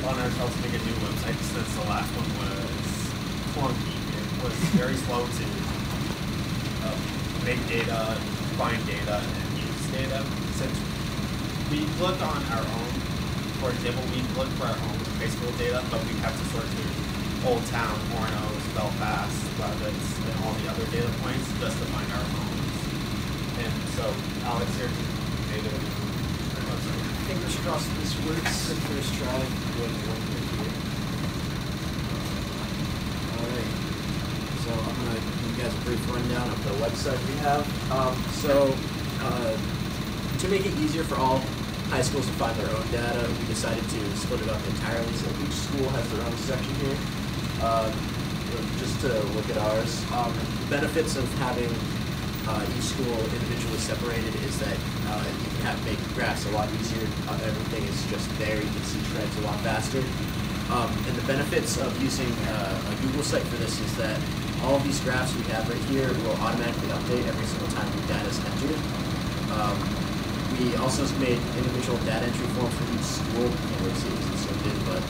on ourselves to make a new website since the last one was clunky. It was very slow to make data, find data, and use data. Since we looked on our own, for example, we looked for our own high school data, but we have to sort through Old Town, Oronos, Belfast, Rabbits, and all the other data points just to find our own. And so Alex here made a website. Fingers crossed this works. First try. Alright. So I'm going to give you guys a brief rundown of the website we have. To make it easier for all high schools to find their own data, we decided to split it up entirely. So each school has their own section here. Just to look at ours. The benefits of having each school individually separated is that you can make graphs a lot easier. Everything is just there. You can see trends a lot faster. And the benefits of using a Google site for this is that all of these graphs we have right here will automatically update every single time new data is entered. We also made individual data entry forms for each school. Can't really see it because it's zoomed in, but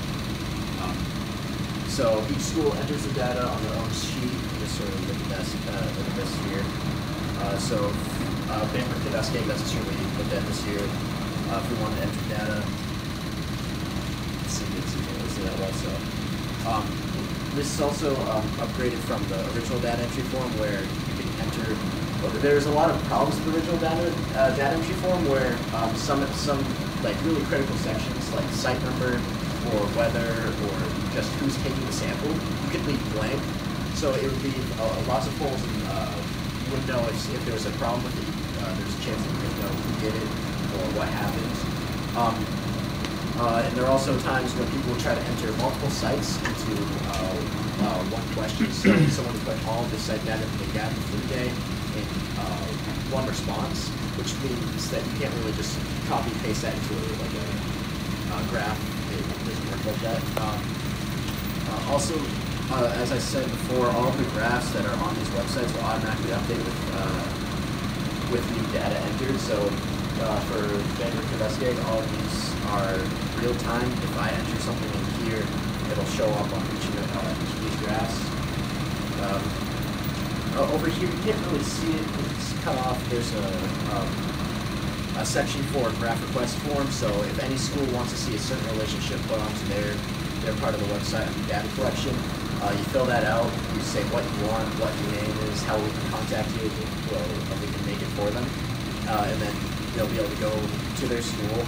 so each school enters the data on their own sheet. Just sort of look at this here. Bangor Capstone, that's the stream we looked at this year. If we want to enter data, let's see that well. So this is also upgraded from the original data entry form where you can enter. There's a lot of problems with the original data entry form where some like really critical sections like site number or weather or just who's taking the sample, you could leave blank. So it would be lots of holes and you wouldn't know if there was a problem with it. There's a chance that you wouldn't know who did it or what happened. And there are also times when people will try to enter multiple sites into one question. So someone will put all of the site data that they gathered for the day in one response, which means that you can't really just copy and paste that into a graph. It doesn't work like that. Also, as I said before, all of the graphs that are on these websites will automatically update with new data entered. So for Bangor Capstone, all of these are real time. If I enter something in here, it'll show up on each of these graphs. Over here, you can't really see it. It's cut off. There's a section for graph request form. So if any school wants to see a certain relationship put onto their part of the website on the data collection, you fill that out. You say what you want, what your name is, how we can contact you. We can make it for them, and then they'll be able to go to their school,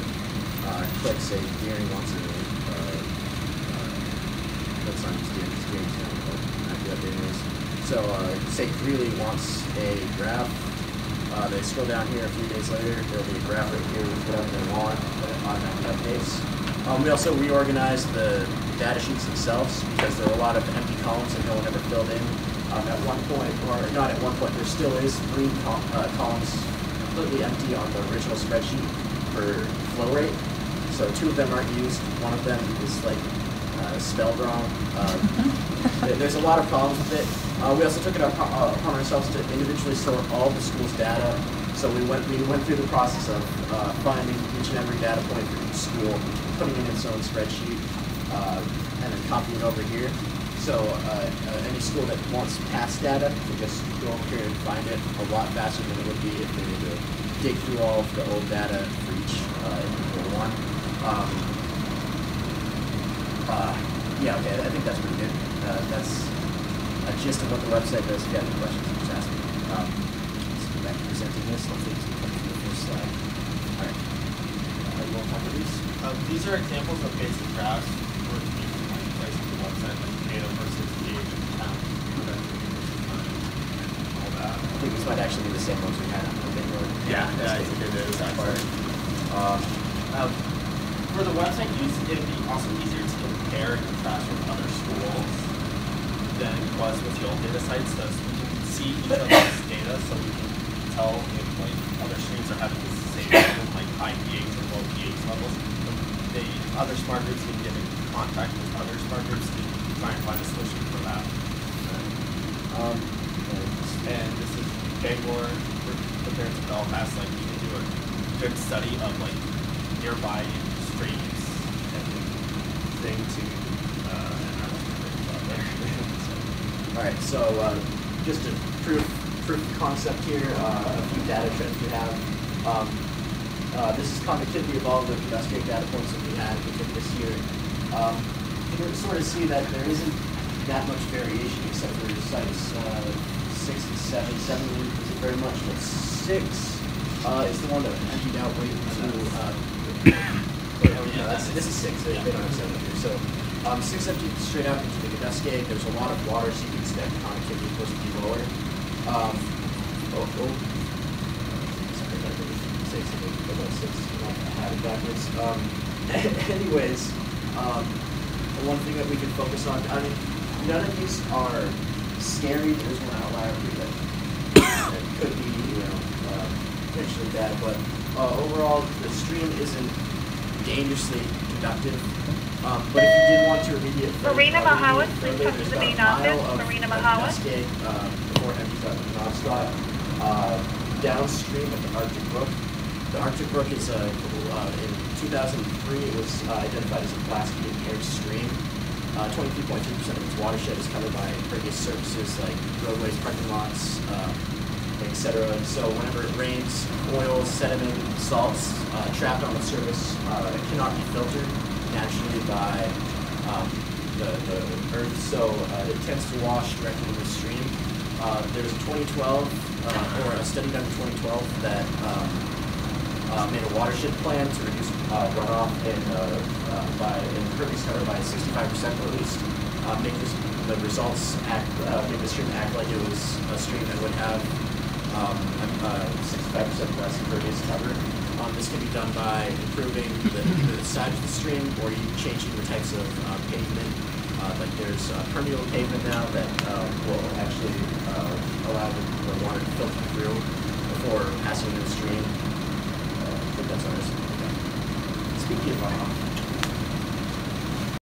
click say Deering wants to. That's not just Deering's name, but actually that Deering is. So say Greeley wants a graph. They scroll down here a few days later, there'll be a graph right here with whatever they want, but it automatically updates. We also reorganized the data sheets themselves because there are a lot of empty columns that no one ever filled in. At one point, or not at one point, there still is 3 columns completely empty on the original spreadsheet for flow rate. So 2 of them aren't used. One of them is like spelled wrong. There's a lot of problems with it. We also took it upon ourselves to individually sort all the school's data. So we went through the process of finding each and every data point for each school, putting it in its own spreadsheet, and then copying it over here. So any school that wants past data can just go over here and find it a lot faster than it would be if they were to dig through all of the old data for each individual one. Yeah, okay, I think that's pretty good. That's a gist of what the website does. If you have any questions, just ask me. Let's go back to presenting this. Hopefully this will come to the first slide. All right. You want to talk about these? These are examples of basic graphs for placing the website, like tomato versus age and town, all that. I think these might actually be the same ones we had on the Bangor. Yeah, I think it is. For the website use, it'd be also easier to compare and contrast with other schools than it was with the old data sites, so we can see each other's data, so we can tell if like other streams are having the same problem, like high pH or low pH levels. The other smart groups can get in contact with other smart groups to try and find a solution for that. And this is Bangor compared to Belfast. Like we can do a good study of like nearby streams and things Alright, so just to prove the concept here, a few data trends we have. This is conductivity of all the pedestrian data points that we had within this year. You can sort of see that there isn't that much variation except for sites 6 and 7. 7 isn't very much, but 6 is the one that emptied out right into this is 6. They don't have 7 up here. So 6 emptied straight out into the cascade. There's a lot of water, so you can expect conductivity is supposed to be lower. Sorry, I didn't say something about 6. I had it backwards. Anyways, one thing that we can focus on, I mean, none of these are scary. There's one outlier that could be, potentially bad, but overall, the stream isn't dangerously conductive. But if you did want to remediate Marina Mahawas, please come to the main office. Marina Mahawas. Before it empties out the non-stop. Downstream of the Arctic Brook. The Arctic Brook is in 2003 it was identified as a plastic impaired stream. 23.3% of its watershed is covered by impervious surfaces like roadways, parking lots, etc. So whenever it rains, oil, sediment, salts trapped on the surface cannot be filtered naturally by the earth, so it tends to wash directly into the stream. There was a 2012, or a study done in 2012 that made a watershed plan to reduce runoff and impervious cover by 65% at least. Make the results make the stream act like it was a stream that would have 65% less impervious cover. This can be done by improving either the size of the stream or changing the types of pavement. Like there's permeable pavement now that will actually allow the water to filter through before passing into the stream. I think that's ours. Okay. Speaking of runoff,